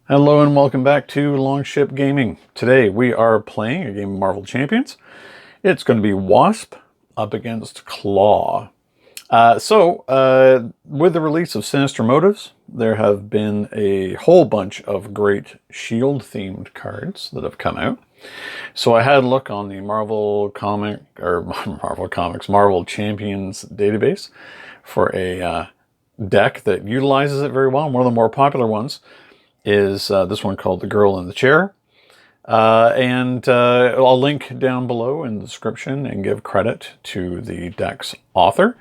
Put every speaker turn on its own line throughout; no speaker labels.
Hello and welcome back to Longship Gaming. Today we are playing a game of Marvel Champions. It's going to be Wasp up against Klaw. With the release of Sinister Motives, there have been a whole bunch of great Shield themed cards that have come out. So I had a look on the Marvel Champions database for a deck that utilizes it very well. One of the more popular ones is this one called The Girl in the Chair. I'll link down below in the description and give credit to the deck's author,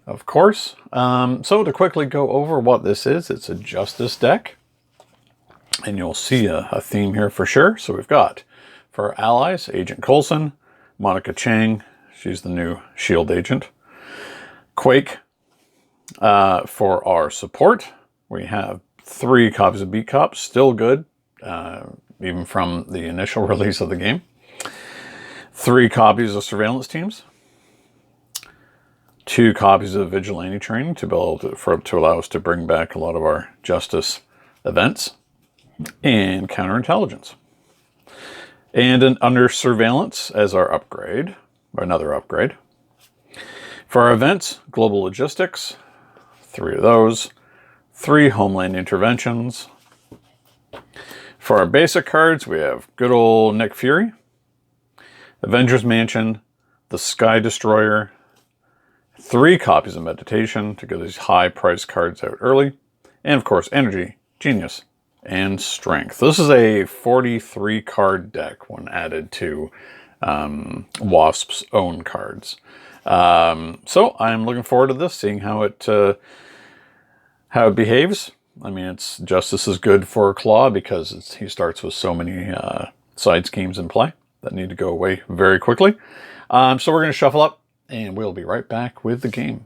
of course. So to quickly go over what this is, it's a Justice deck. And you'll see a theme here for sure. So we've got, for our allies, Agent Coulson, Monica Chang, she's the new Shield agent. Quake. For our support, we have 3 copies of Beat Cop, still good, even from the initial release of the game. 3 copies of Surveillance Teams. 2 copies of Vigilante Training to allow us to bring back a lot of our Justice events. And Counterintelligence. And under Surveillance as our upgrade, or another upgrade. For our events, Global Logistics, 3 of those. 3 Homeland Interventions. For our basic cards, we have good old Nick Fury, Avengers Mansion, the Sky Destroyer, 3 copies of Meditation to get these high-priced cards out early, and of course, Energy, Genius, and Strength. This is a 43-card deck when added to Wasp's own cards. So I'm looking forward to this, seeing how it behaves. I mean, it's just as good for Klaw because he starts with so many side schemes in play that need to go away very quickly. So we're going to shuffle up, and we'll be right back with the game.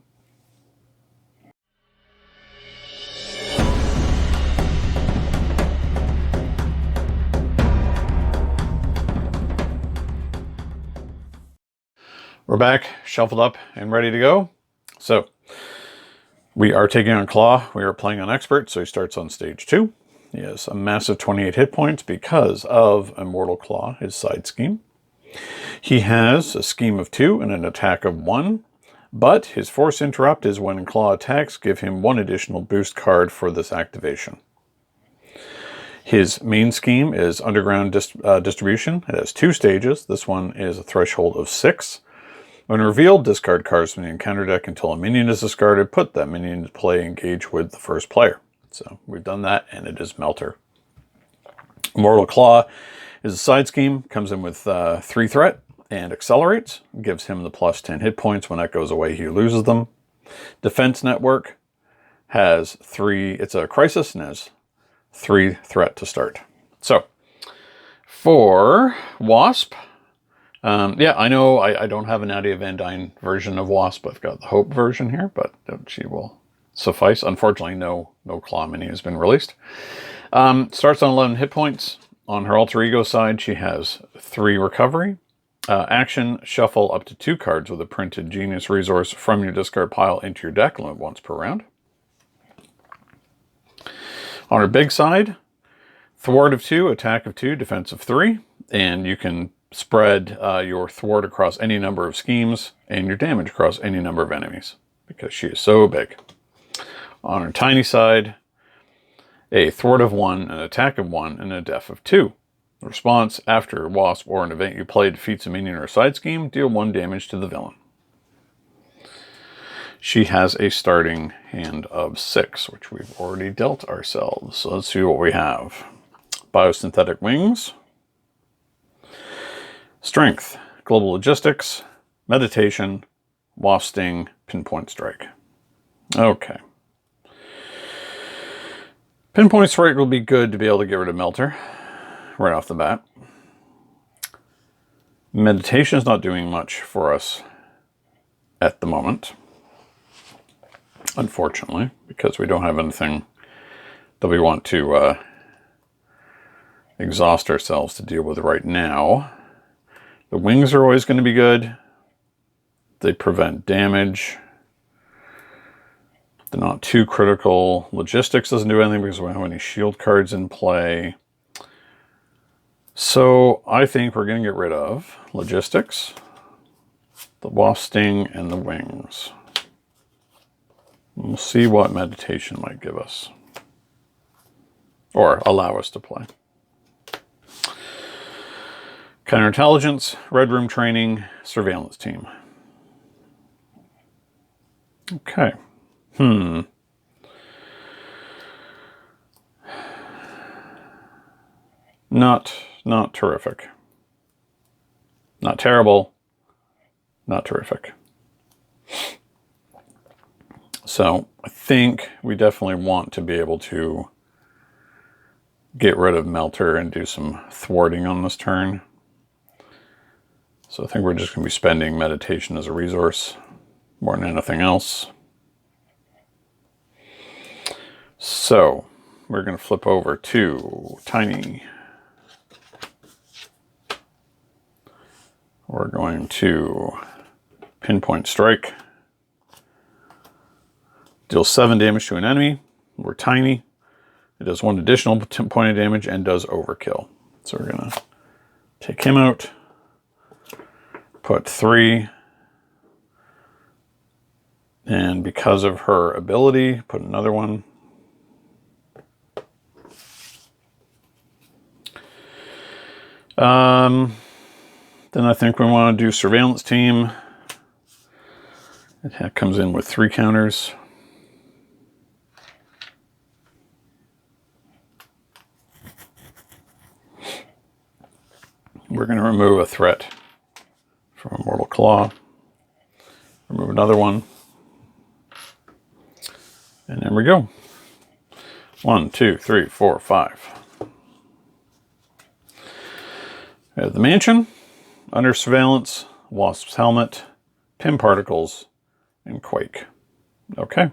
We're back, shuffled up, and ready to go. So we are taking on Klaw. We are playing on Expert, so he starts on stage 2. He has a massive 28 hit points because of Immortal Klaw, his side scheme. He has a scheme of 2 and an attack of 1, but his Force Interrupt is when Klaw attacks, give him 1 additional boost card for this activation. His main scheme is Underground Distribution. It has 2 stages. This one is a threshold of 6. When revealed, discard cards from the encounter deck until a minion is discarded. Put that minion into play, engage with the first player. So we've done that, and it is Melter. Immortal Klaw is a side scheme. Comes in with 3 threat and accelerates. Gives him the plus 10 hit points. When that goes away, he loses them. Defense Network has 3. It's a crisis and has 3 threat to start. So for Wasp. Yeah, I know I don't have an Nadia Van Dyne version of Wasp. I've got the Hope version here, but she will suffice. Unfortunately, no Klaw mini has been released. Starts on 11 hit points. On her alter ego side, she has 3 recovery. Action, shuffle up to 2 cards with a printed Genius resource from your discard pile into your deck, once per round. On her big side, thwart of 2, attack of 2, defense of 3, and you can spread your thwart across any number of schemes and your damage across any number of enemies because she is so big. On her tiny side, a thwart of 1, an attack of 1, and a def of 2. The response, after Wasp or an event you play defeats a minion or a side scheme, deal 1 damage to the villain. She has a starting hand of 6, which we've already dealt ourselves. So let's see what we have. Biosynthetic Wings. Strength, Global Logistics, Meditation, Wasp Sting, Pinpoint Strike. Okay. Pinpoint Strike will be good to be able to get rid of Melter right off the bat. Meditation is not doing much for us at the moment, unfortunately, because we don't have anything that we want to exhaust ourselves to deal with right now. The wings are always going to be good. They prevent damage. They're not too critical. Logistics doesn't do anything because we don't have any shield cards in play. So I think we're going to get rid of Logistics, the Wasp Sting, and the Wings. We'll see what Meditation might give us. Or allow us to play. Counterintelligence, Red Room Training, Surveillance Team. Okay. Not terrific. Not terrible. Not terrific. So I think we definitely want to be able to get rid of Melter and do some thwarting on this turn. So I think we're just going to be spending Meditation as a resource more than anything else. So we're going to flip over to Tiny. We're going to Pinpoint Strike. Deals 7 damage to an enemy. We're Tiny. It does 1 additional point of damage and does overkill. So we're going to take him out. Put 3. And because of her ability, put another one. Then I think we want to do Surveillance Team. It comes in with 3 counters. We're going to remove a threat from Immortal Klaw. Remove another one. And there we go. 1, 2, 3, 4, 5. We have the Mansion, Under Surveillance, Wasp's Helmet, Pim Particles, and Quake. Okay.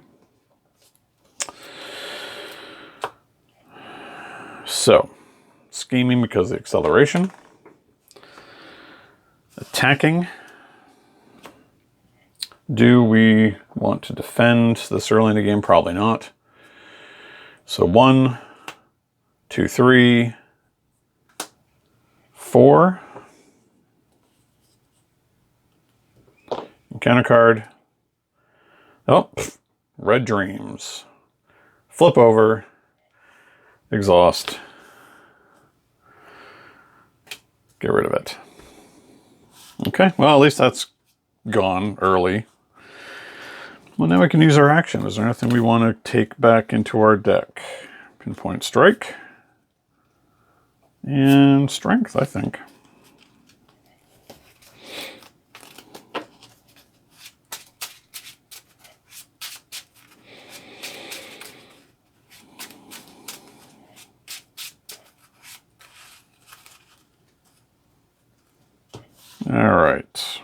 So, scheming because of the acceleration. Attacking. Do we want to defend this early in the game? Probably not. So 1, 2, 3, 4. Counter card. Oh, Red Dreams. Flip over. Exhaust. Get rid of it. Okay, well, at least that's gone early. Well, now we can use our action. Is there anything we want to take back into our deck? Pinpoint Strike. And Strength, I think. All right.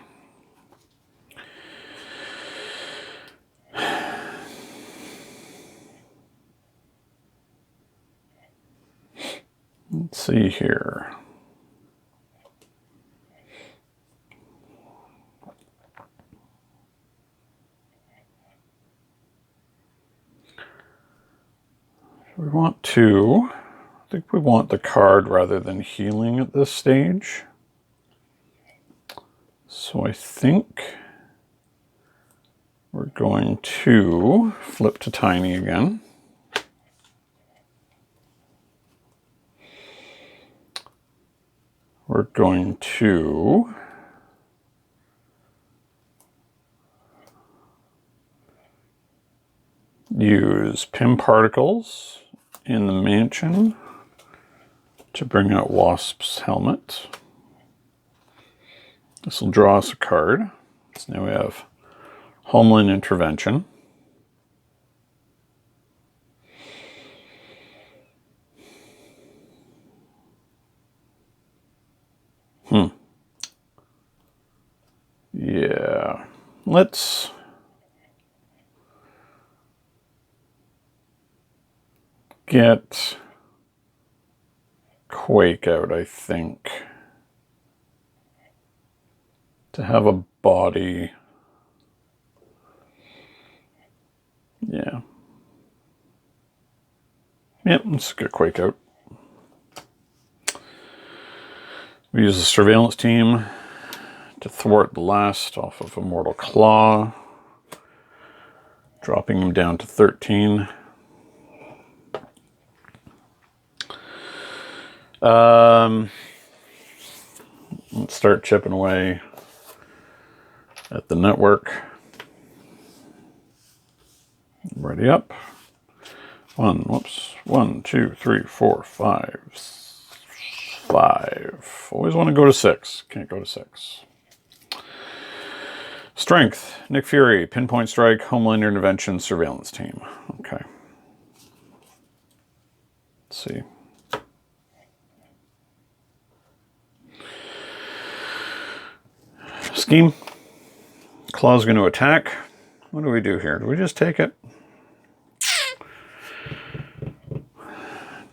Let's see here. We want to, I think we want the card rather than healing at this stage. So I think we're going to flip to Tiny again. We're going to use Pim Particles in the Mansion to bring out Wasp's Helmet. This will draw us a card. So now we have Homeland Intervention. Yeah. Let's get Quake out, I think. To have a body. Yeah. Yep, let's get Quake out. We use the surveillance team to thwart the last off of Immortal Klaw, dropping him down to 13. Let's start chipping away at the network. Ready up. 1, 2, 3, 4, 5. 5. Always want to go to 6. Can't go to 6. Strength. Nick Fury. Pinpoint Strike. Homeland Intervention. Surveillance Team. Okay. Let's see. Scheme. Claw's going to attack. What do we do here? Do we just take it?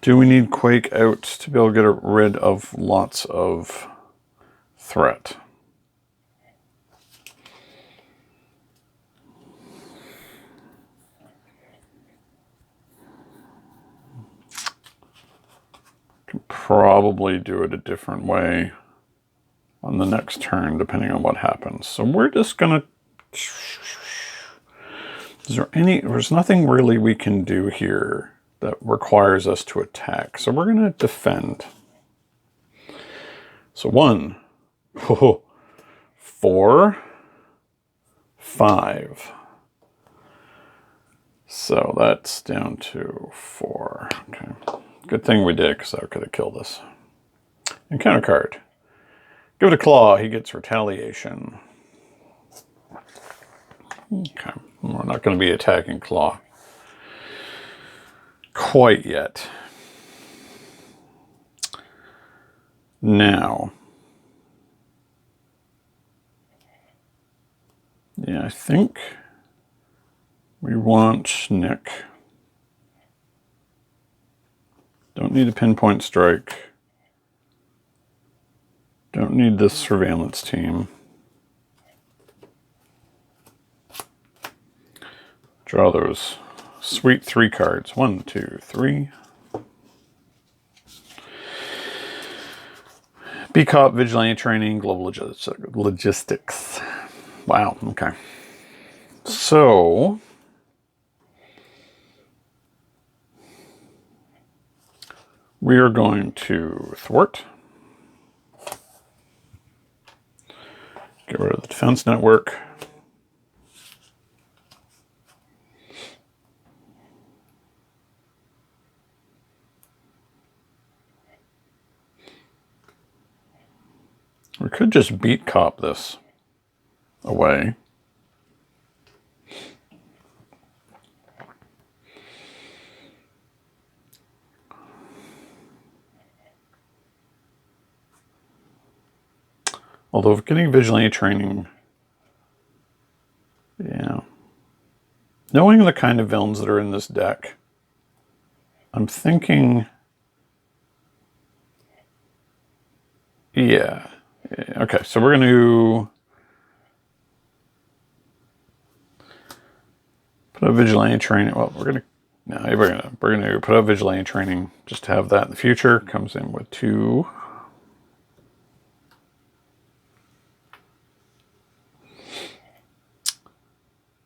Do we need Quake out to be able to get rid of lots of threat? Can probably do it a different way on the next turn, depending on what happens. So we're just gonna... There's nothing really we can do here that requires us to attack. So we're gonna defend. So 1, 4, 5. So that's down to 4. Okay. Good thing we did, because that could have killed us. Encounter card. Give it a Claw. He gets retaliation. Okay. We're not going to be attacking Claw quite yet. Now. Yeah, I think we want Nick. Don't need a pinpoint strike. Don't need this surveillance team. Draw those sweet 3 cards. 1, 2, 3. B-Cop, Vigilante Training, Global Logistics. Wow, okay. So... we are going to thwart. Get rid of the defense network. We could just beat cop this away. Although getting vigilante training, yeah. Knowing the kind of villains that are in this deck, I'm thinking, yeah. Okay, so we're going to put a vigilante training. Well, we're going to put a vigilante training just to have that in the future. Comes in with 2.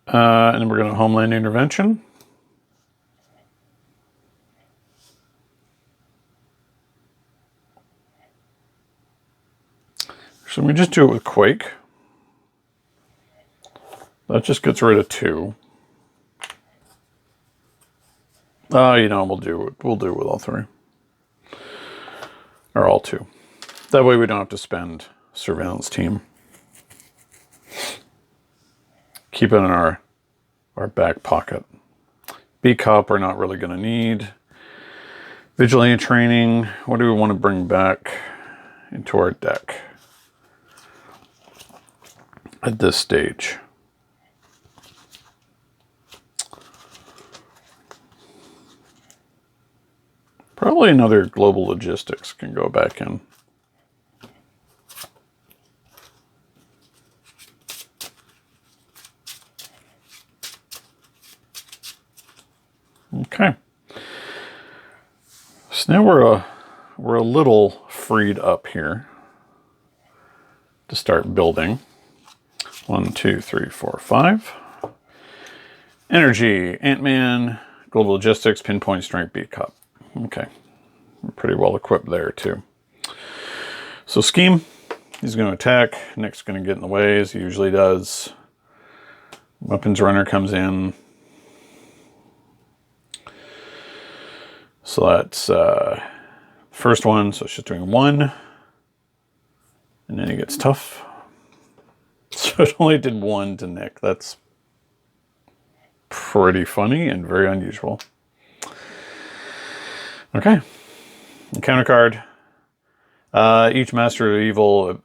And then we're going to Homeland Intervention. So we just do it with Quake. That just gets rid of 2. You know, we'll do it with all 3. Or all 2. That way we don't have to spend surveillance team. Keep it in our back pocket. B-Cop we're not really going to need. Vigilante training. What do we want to bring back into our deck at this stage? Probably another global logistics can go back in. Okay. So now we're a little freed up here to start building. 1, 2, 3, 4, 5. Energy, Ant-Man, Global Logistics, Pinpoint Strength, Beat Cup. Okay. We're pretty well equipped there too. So Scheme, he's going to attack. Nick's going to get in the way as he usually does. Weapons Runner comes in. So that's first one, so it's just doing 1. And then he gets tough. So it only did 1 to Nick. That's pretty funny and very unusual. Okay. Encounter card. Each Master of Evil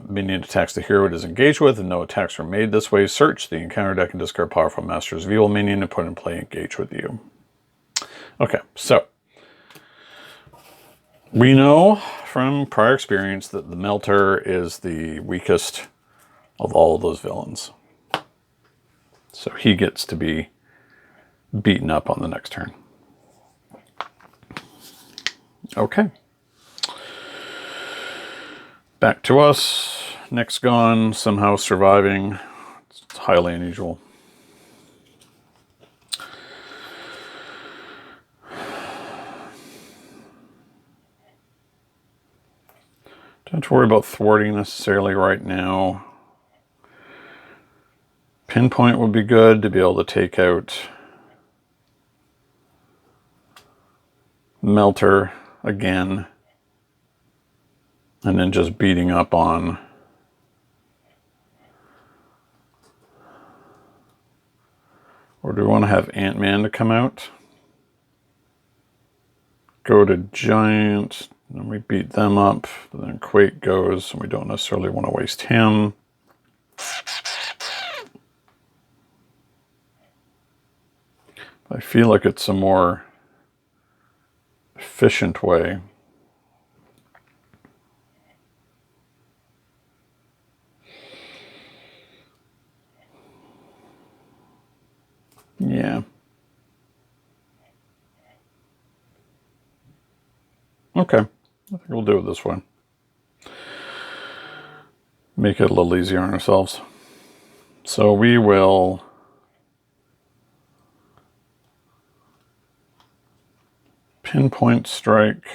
minion attacks the hero it is engaged with, and no attacks are made this way. Search the encounter deck and discard powerful Masters of Evil minion and put in play engage with you. Okay, so we know from prior experience that the Melter is the weakest of all of those villains. So he gets to be beaten up on the next turn. Okay. Back to us. Nick's gone, somehow surviving. It's highly unusual. Don't have to worry about thwarting necessarily right now. Pinpoint would be good to be able to take out Melter again. And then just beating up on or do we want to have Ant-Man to come out? Go to Giant, then we beat them up, but then Quake goes, and we don't necessarily want to waste him. I feel like it's a more efficient way. Yeah. Okay. I think we'll do it this way. Make it a little easier on ourselves. So we will Pinpoint Strike.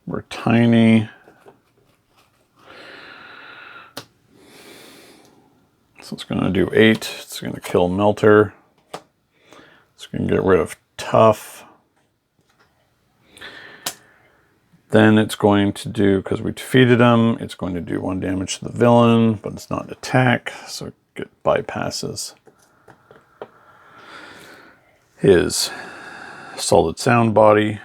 We're tiny. So it's going to do 8. It's going to kill Melter. It's going to get rid of Tough. Then it's going to do, because we defeated him, it's going to do 1 damage to the villain, but it's not an attack, so it bypasses his solid sound body.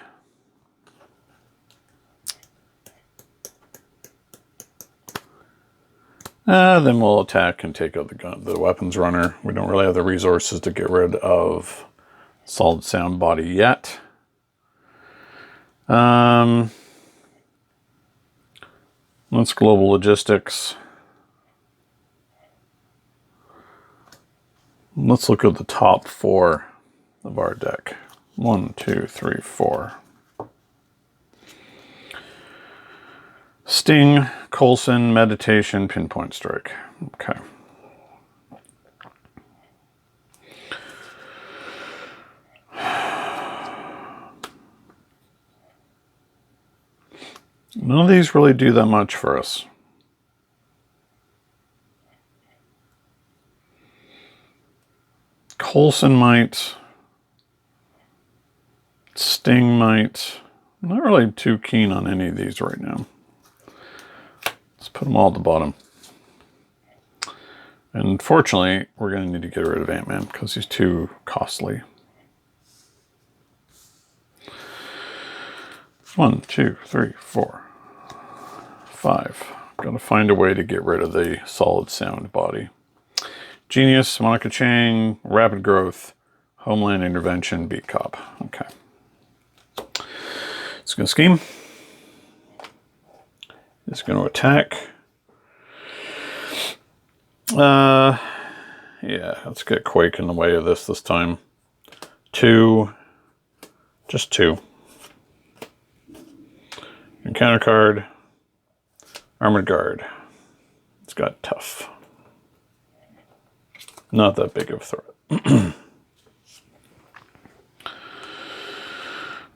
Then we'll attack and take out the weapons runner. We don't really have the resources to get rid of solid sound body yet. Let's global logistics. Let's look at the top 4 of our deck. 1, 2, 3, 4. Sting, Coulson, Meditation, Pinpoint Strike. Okay. None of these really do that much for us. Coulson might. Sting might. I'm not really too keen on any of these right now. Let's put them all at the bottom. And unfortunately, we're going to need to get rid of Ant-Man because he's too costly. 1, 2, 3, 4, 5. Got to find a way to get rid of the solid sound body. Genius, Monica Chang, Rapid Growth, Homeland Intervention, Beat Cop. Okay. It's going to scheme. It's going to attack. Yeah, let's get Quake in the way of this time. 2. Just 2. Encounter card. Armored Guard. It's got tough. Not that big of a threat.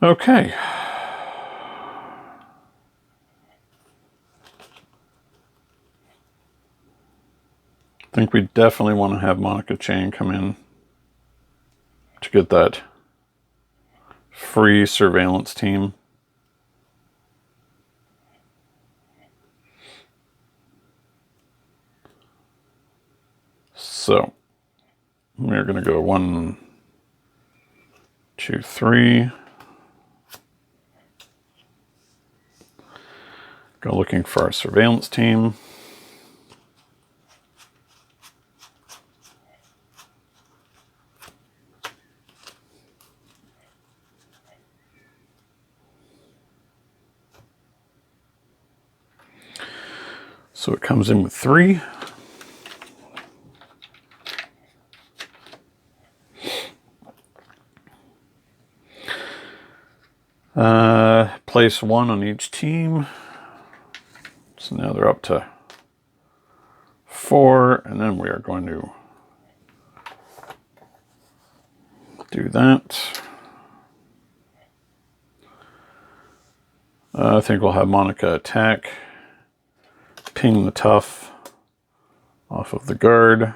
Okay. I think we definitely want to have Monica Chain come in to get that free surveillance team. So we're going to go 1, 2, 3. Go looking for our surveillance team. So it comes in with 3. Place 1 on each team. So now they're up to 4, and then we are going to do that. I think we'll have Monica attack, ping the tough off of the guard.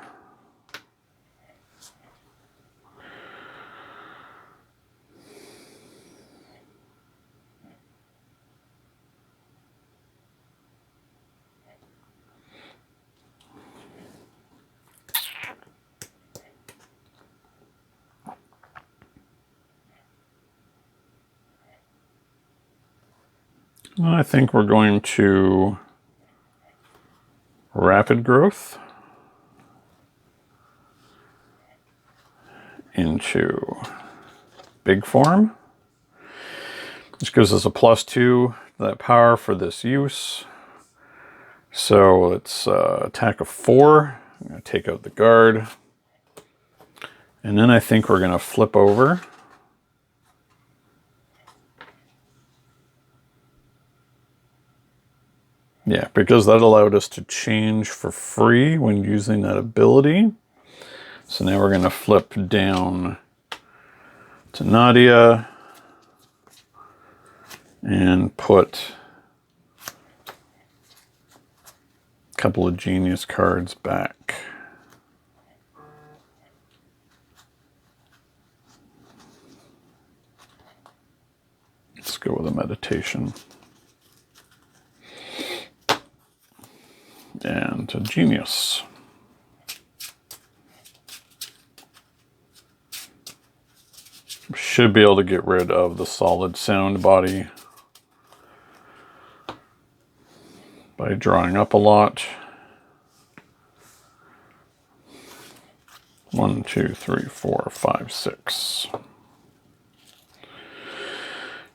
I think we're going to rapid growth into big form. This gives us a +2 to that power for this use. So it's attack of 4. I'm going to take out the guard. And then I think we're going to flip over. Yeah, because that allowed us to change for free when using that ability. So now we're going to flip down to Nadia and put a couple of genius cards back. Let's go with a meditation. And a genius. Should be able to get rid of the solid sound body by drawing up a lot. 1, 2, 3, 4, 5, 6.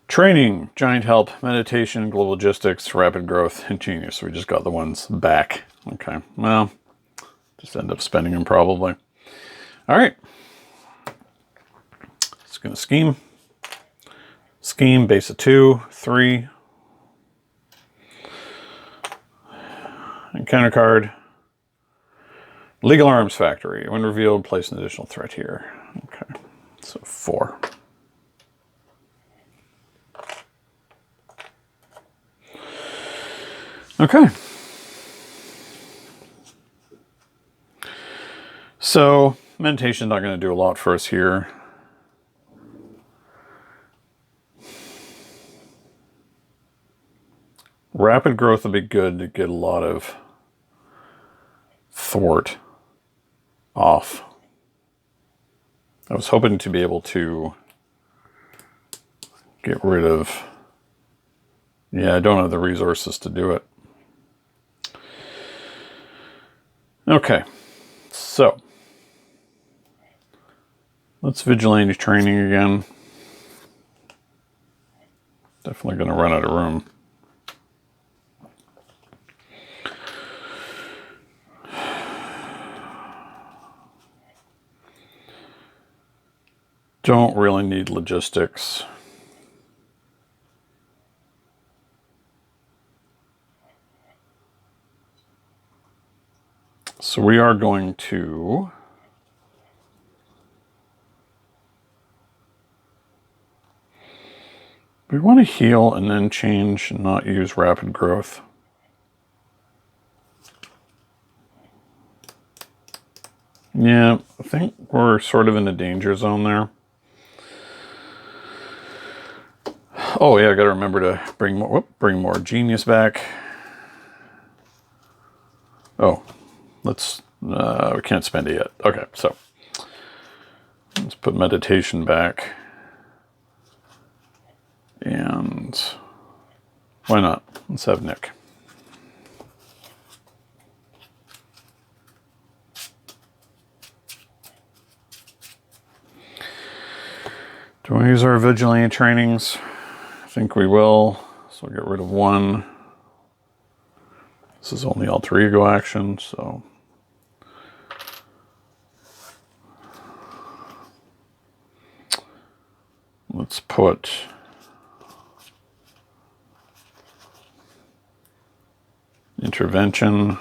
Training, giant help, meditation, global logistics, rapid growth, and genius. We just got the ones back. Okay, well, just end up spending them probably. All right. It's going to scheme. Scheme, base of 2, 3. Encounter card. Legal Arms Factory. When revealed, place an additional threat here. Okay, so 4. Okay. So, meditation's not going to do a lot for us here. Rapid growth would be good to get a lot of thwart off. I was hoping to be able to get rid of... Yeah, I don't have the resources to do it. Okay, so let's vigilante training again. Definitely going to run out of room. Don't really need logistics. So we are going to we want to heal and then change and not use rapid growth. Yeah, I think we're sort of in the danger zone there. Oh yeah, I gotta remember to bring more genius back. Oh, let's we can't spend it yet. Okay, so let's put meditation back. And why not? Let's have Nick. Do we use our vigilante trainings? I think we will. So we'll get rid of one. This is only alter ego action, so. Let's put intervention,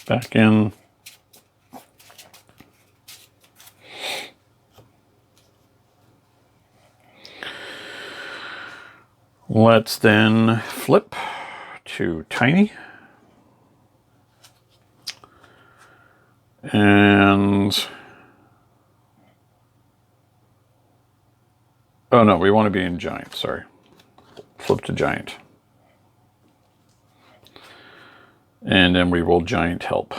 back in. Let's then flip to tiny. And oh no, we want to be in giant, sorry. Flip to giant. And then we will giant help.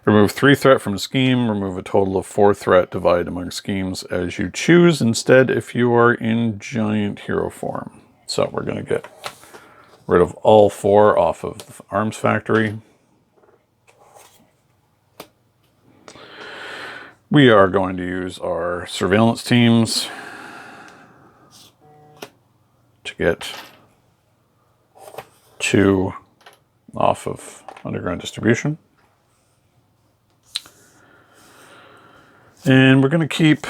Remove 3 threat from a scheme. Remove a total of 4 threat. Divide among schemes as you choose. Instead, if you are in giant hero form. So we're going to get rid of all 4 off of the arms factory. We are going to use our surveillance teams to get 2 off of underground distribution. And we're going to keep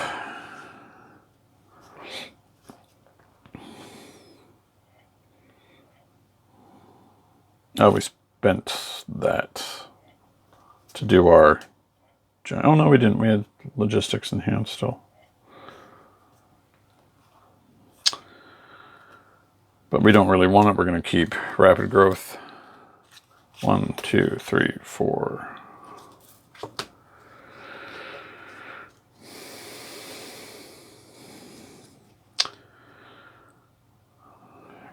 oh, we spent that to do our oh no, we didn't. We had logistics in hand still. But we don't really want it. We're going to keep rapid growth. 1, 2, 3, 4.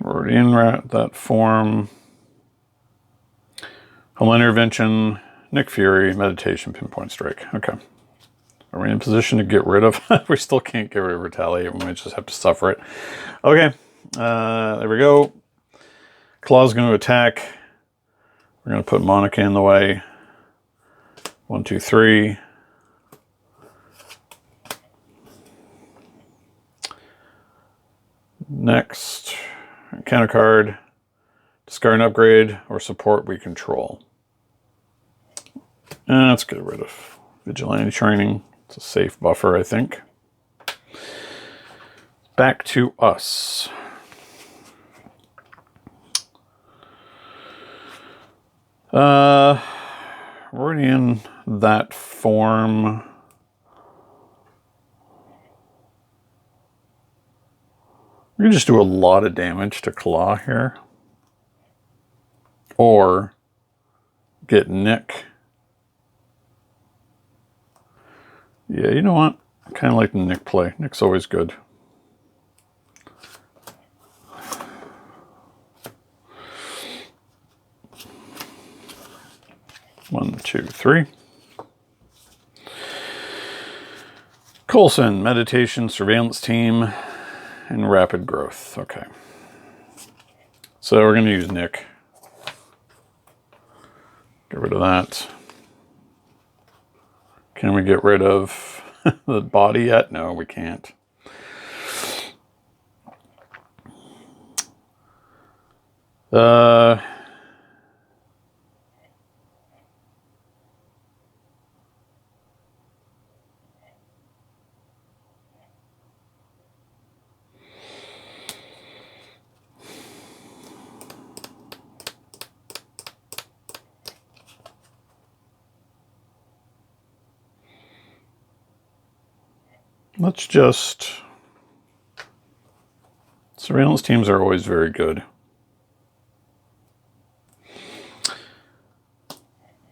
We're already in that form. Homeland Intervention, Nick Fury, Meditation, Pinpoint Strike. Okay. Are we in position to get rid of? We still can't get rid of Retaliate. We might just have to suffer it. Okay. There we go. Klaw's going to attack. We're going to put Monica in the way. 1, 2, 3. Next, encounter card. Discard an upgrade or support we control. And let's get rid of vigilante training. It's a safe buffer, I think. Back to us. We're already in that form. We can just do a lot of damage to Klaw here. Or get Nick. Yeah, you know what? I kind of like the Nick play. Nick's always good. One, 2, 3. Coulson, meditation, surveillance team, and rapid growth. Okay. So we're going to use Nick. Get rid of that. Can we get rid of the body yet? No, we can't. Uh, let's just... Surveillance teams are always very good.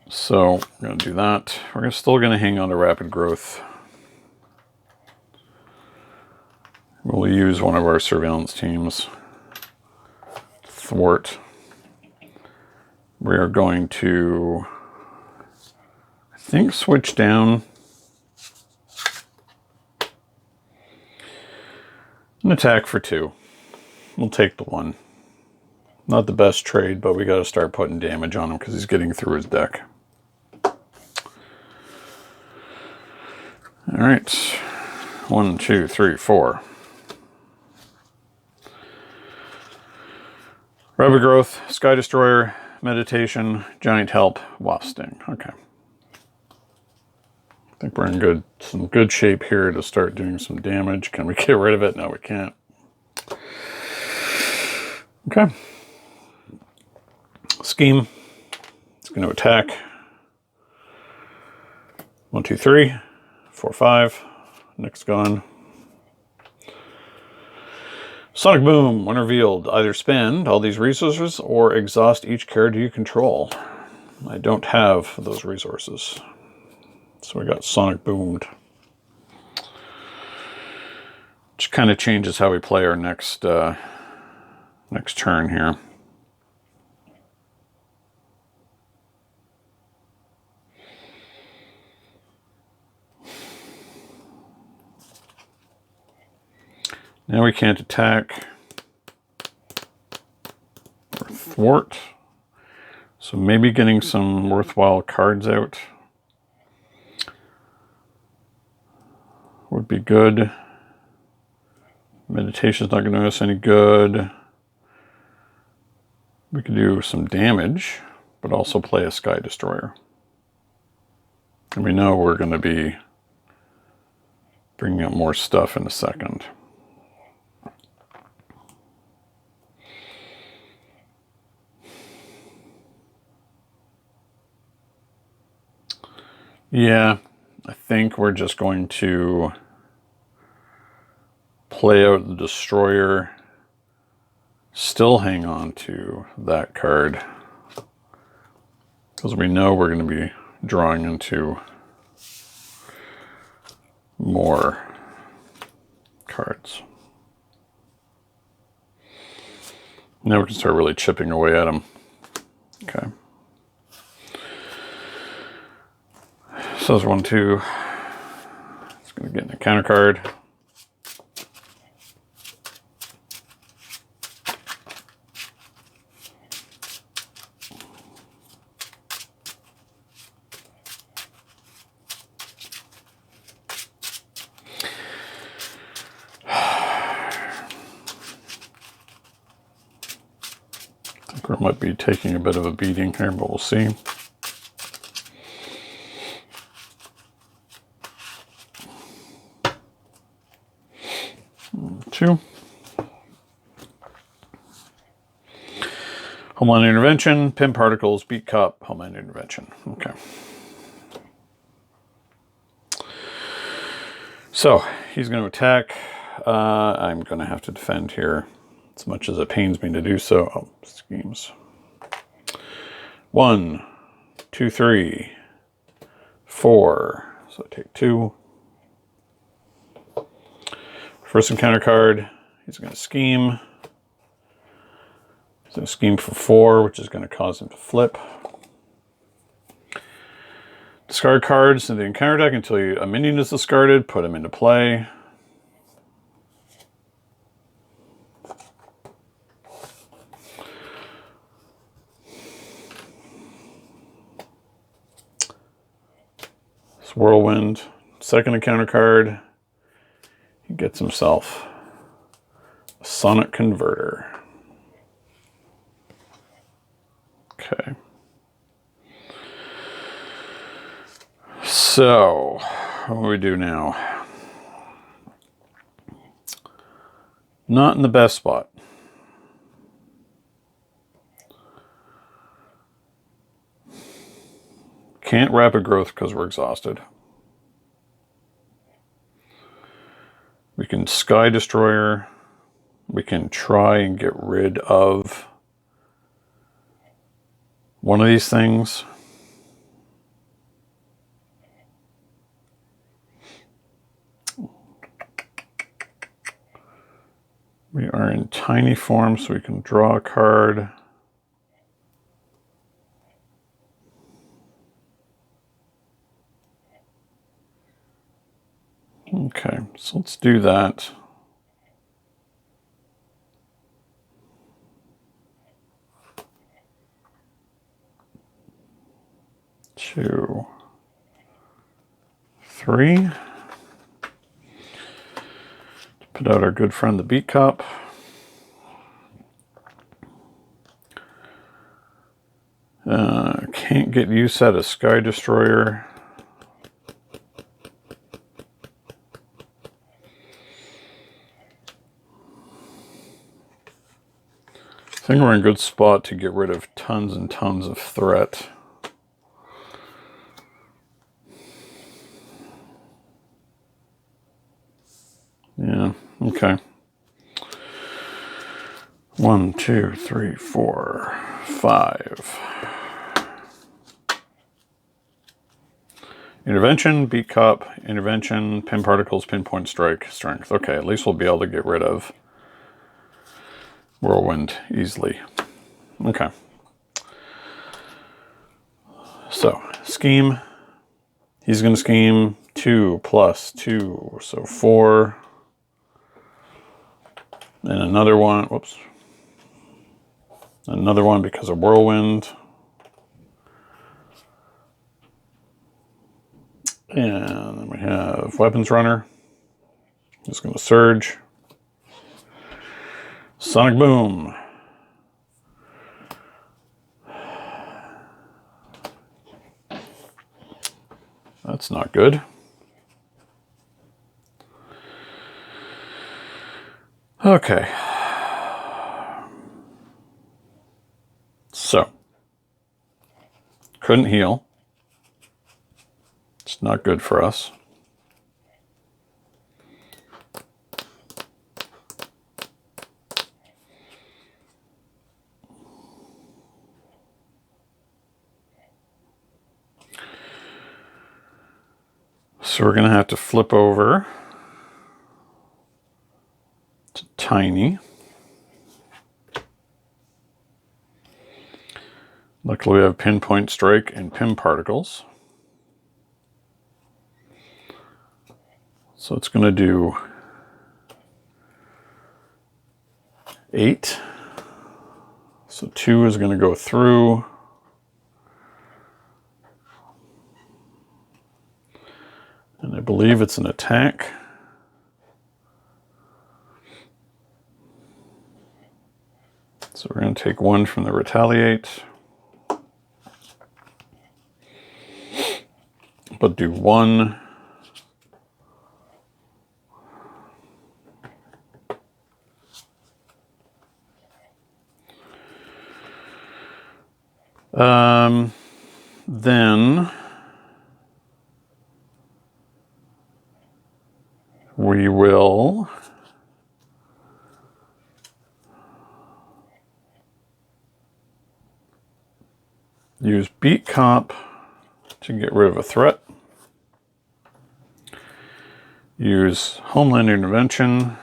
So we're going to do that. We're still going to hang on to rapid growth. We'll use one of our surveillance teams. Thwart. We are going to, I think, switch down and attack for 2. We'll take the 1. Not the best trade, but we got to start putting damage on him because he's getting through his deck. All right, 1, 2, 3, 4. Rapid growth, Sky Destroyer, meditation, giant help, wasp sting. Okay. I think we're in some good shape here to start doing some damage. Can we get rid of it? No, we can't. Okay. Scheme. It's going to attack. 1, 2, 3, 4, 5. Nick's gone. Sonic Boom. When revealed, either spend all these resources or exhaust each character you control. I don't have those resources. So we got Sonic Boomed. Which kind of changes how we play our next turn here. Now we can't attack or thwart. So maybe getting some worthwhile cards out would be good. Meditation's not going to do us any good. We could do some damage, but also play a Sky Destroyer. And we know we're going to be bringing up more stuff in a second. Yeah, I think we're just going to play out the Destroyer, still hang on to that card, because we know we're going to be drawing into more cards. Now we can start really chipping away at them. Okay. So there's 1, 2. It's going to get in a counter card. I think we might be taking a bit of a beating here, but we'll see. Two. Homeland Intervention, Pin Particles, Beat Cup, Homeland Intervention. Okay. So, he's going to attack. I'm going to have to defend here, as much as it pains me to do so. Oh, schemes. 1, 2, 3, 4. So I take 2. First encounter card, he's going to scheme. He's going to scheme for 4, which is going to cause him to flip. Discard cards in the encounter deck until a minion is discarded. Put them into play. This Whirlwind. Second encounter card. He gets himself a Sonic Converter. Okay. So, what do we do now? Not in the best spot. Can't rapid growth because we're exhausted. We can Sky Destroyer. We can try and get rid of one of these things. We are in tiny form, so we can draw a card. Okay, so let's do that. Two, three. Put out our good friend the Beat Cop. Can't get use out of Sky Destroyer. I think we're in a good spot to get rid of tons and tons of threat. Yeah, okay. 1, 2, 3, 4, 5. Intervention, Beat Cop, Intervention, Pin Particles, Pinpoint Strike, Strength. Okay, at least we'll be able to get rid of Whirlwind easily. Okay. So, scheme. He's going to scheme 2 plus 2, so 4. And another one, whoops. Another one because of Whirlwind. And then we have Weapons Runner. Just going to Surge. Sonic Boom. That's not good. Okay. So. Couldn't heal. It's not good for us. So we're going to have to flip over to Tiny. Luckily we have Pinpoint Strike and Pin Particles. So it's going to do 8. So 2 is going to go through. And I believe it's an attack. So we're going to take 1 from the Retaliate. But do 1. Then we will use Beat Cop to get rid of a threat. Use Homeland Intervention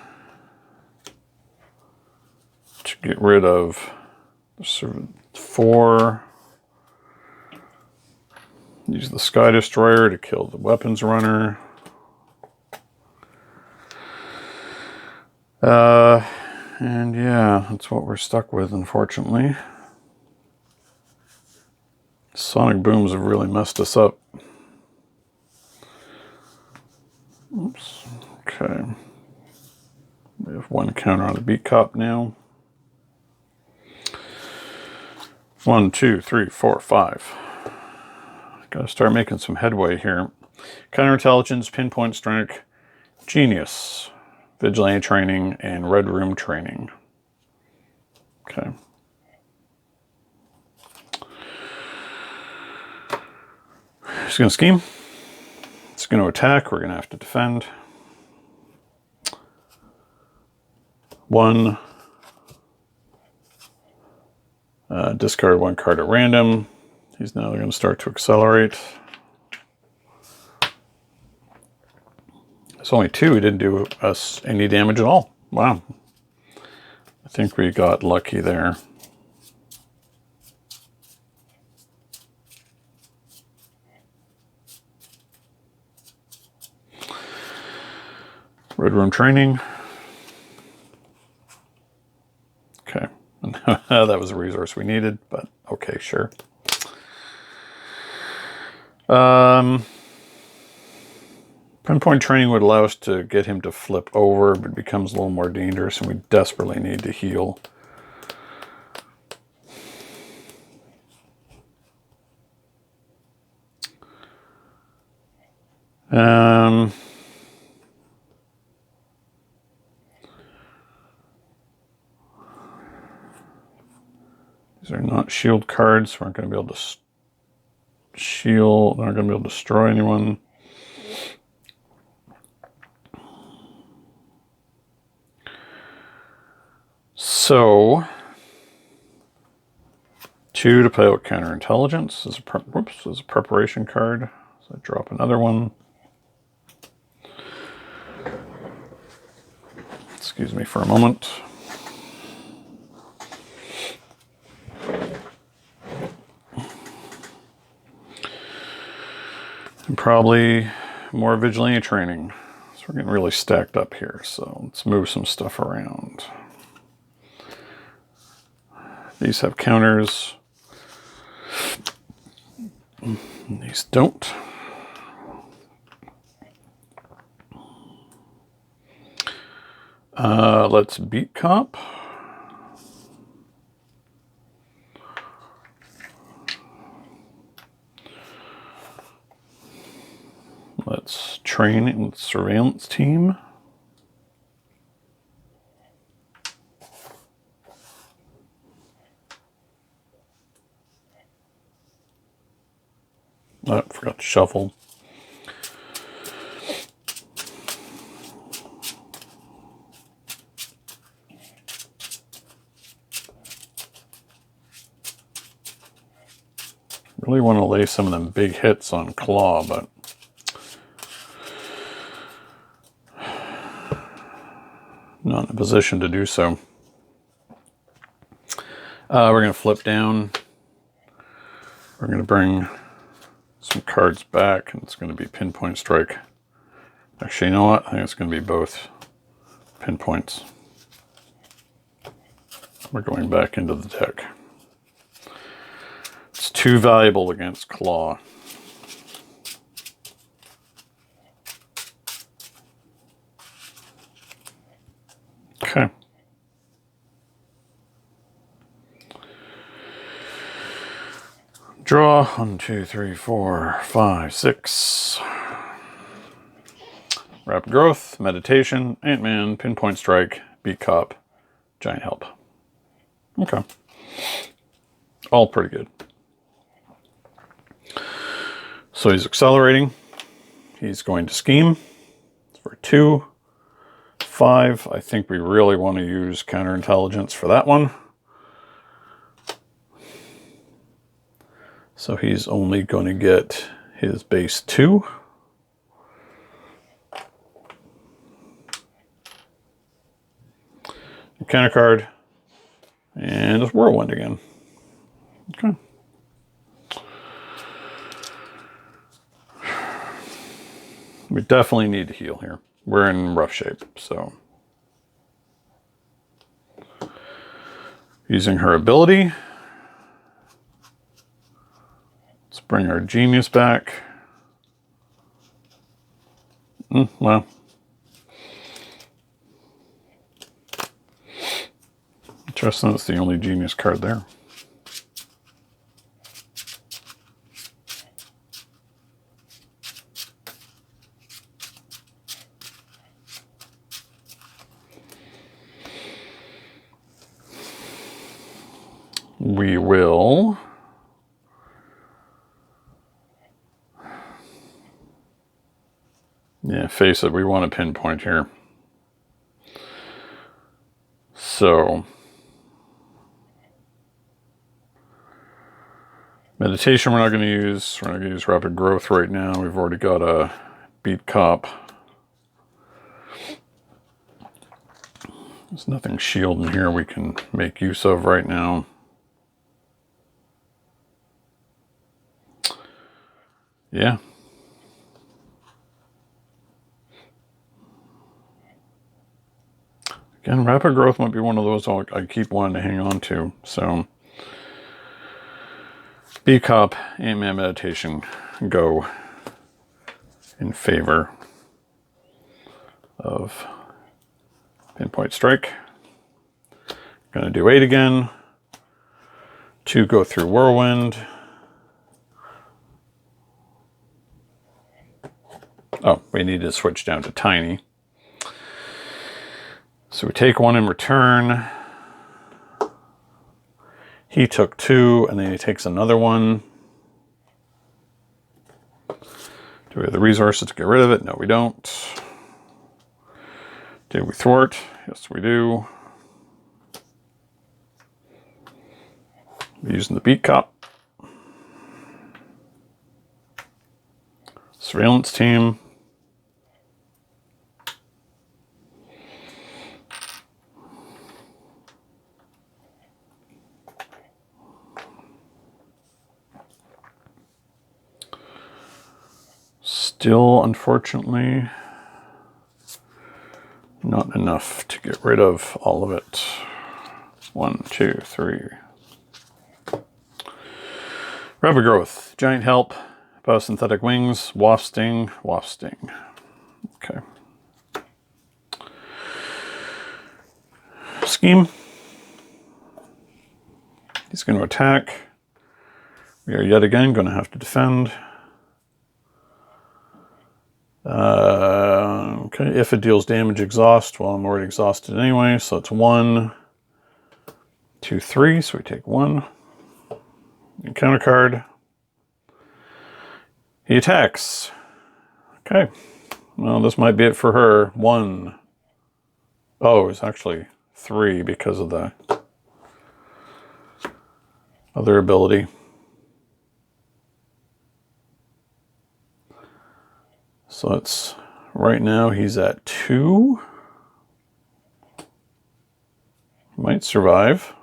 to get rid of 4. Use the Sky Destroyer to kill the Weapons Runner. And yeah, that's what we're stuck with, unfortunately. Sonic Booms have really messed us up. Oops. Okay. We have 1 counter on the Beat Cop now. 1, 2, 3, 4, 5. Gotta start making some headway here. Counterintelligence, pinpoint strike, genius, vigilante training, and red room training. Okay. He's gonna scheme. It's gonna attack. We're gonna have to defend. 1. Discard 1 card at random. He's now going to start to accelerate. It's only 2. He didn't do us any damage at all. Wow. I think we got lucky there. Red room training. Okay. That was a resource we needed, but okay, sure. Pinpoint training would allow us to get him to flip over, but it becomes a little more dangerous, and we desperately need to heal. These are not shield cards. We aren't going to be able to shield. We're not going to be able to destroy anyone. So, 2 to play out counterintelligence as a preparation card. So I drop another one. Excuse me for a moment. And probably more vigilante training. So we're getting really stacked up here. So let's move some stuff around. These have counters. These don't. Let's beat cop. Let's train in surveillance team. Oh, forgot to shuffle. Really want to lay some of them big hits on Klaw, but not in a position to do so. We're going to flip down. We're going to bring some cards back, and it's going to be pinpoint strike. Actually, you know what? I think it's going to be both pinpoints. We're going back into the deck. It's too valuable against Klaw. Okay. Draw 1, 2, 3, 4, 5, 6. Rapid growth, meditation, Ant-Man, pinpoint strike, beat cop, giant help. Okay. All pretty good. So he's accelerating. He's going to scheme for 2, 5. I think we really want to use counterintelligence for that one. So he's only going to get his base 2. Counter card. And it's Whirlwind again. Okay. We definitely need to heal here. We're in rough shape, so. Using her ability. Let's bring our genius back. Well. Interesting, that's the only genius card there. we will... Yeah, face it, we want a pinpoint here. So... Meditation we're not going to use. We're not going to use rapid growth right now. We've already got a beat cop. There's nothing shield in here we can make use of right now. Yeah. Again, rapid growth might be one of those I keep wanting to hang on to. So... B-Cop and Meditation go in favor of Pinpoint Strike. Going to do 8 again. 2 go through Whirlwind. Oh, we need to switch down to Tiny. So we take 1 in return. He took 2, and then he takes another 1. Do we have the resources to get rid of it? No, we don't. Did we thwart? Yes, we do. We're using the beat cop. Surveillance team. Still, unfortunately, not enough to get rid of all of it. 1, 2, 3. Rapid growth, giant help, biosynthetic wings, wasp sting, wasp sting. Okay. Scheme. He's going to attack. We are yet again going to have to defend. Okay, if it deals damage, exhaust. Well, I'm already exhausted anyway, so it's 1, 2, 3. So we take 1. Encounter card. He attacks. Okay. Well, this might be it for her. 1. Oh, it's actually 3 because of the other ability. So it's right now he's at 2. Might survive.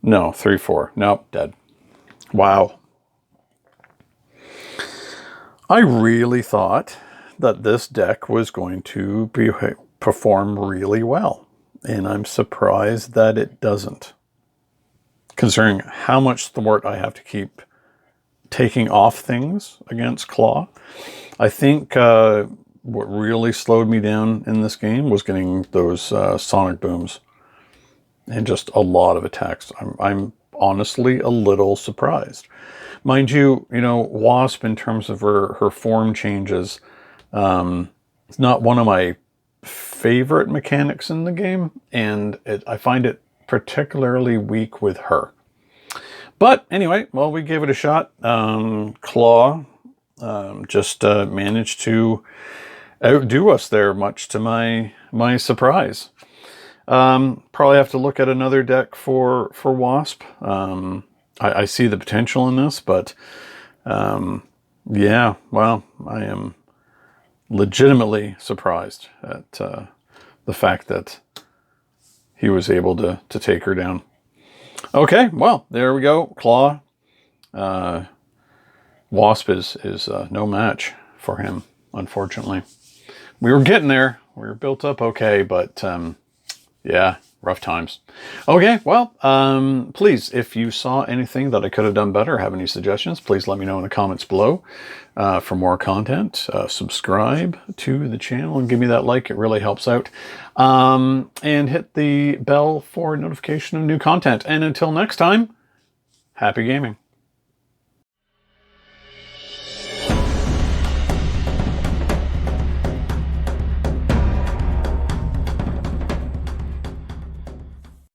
No, 3, 4. Nope, dead. Wow. I really thought that this deck was going to perform really well. And I'm surprised that it doesn't. Considering how much thwart I have to keep taking off things against Klaw. I think what really slowed me down in this game was getting those sonic booms and just a lot of attacks. I'm honestly a little surprised. Mind you, Wasp, in terms of her form changes, it's not one of my favorite mechanics in the game, and I find it particularly weak with her. But anyway, well, we gave it a shot. Klaw just managed to outdo us there, much to my surprise. Probably have to look at another deck for Wasp. I see the potential in this, but yeah, well, I am legitimately surprised at the fact that he was able to take her down. Okay, well, there we go. Klaw. Wasp is no match for him, unfortunately. We were getting there. We were built up okay, but yeah, rough times. Okay, well, please, if you saw anything that I could have done better, have any suggestions, please let me know in the comments below. For more content, subscribe to the channel and give me that like. It really helps out. And hit the bell for notification of new content. And until next time, happy gaming.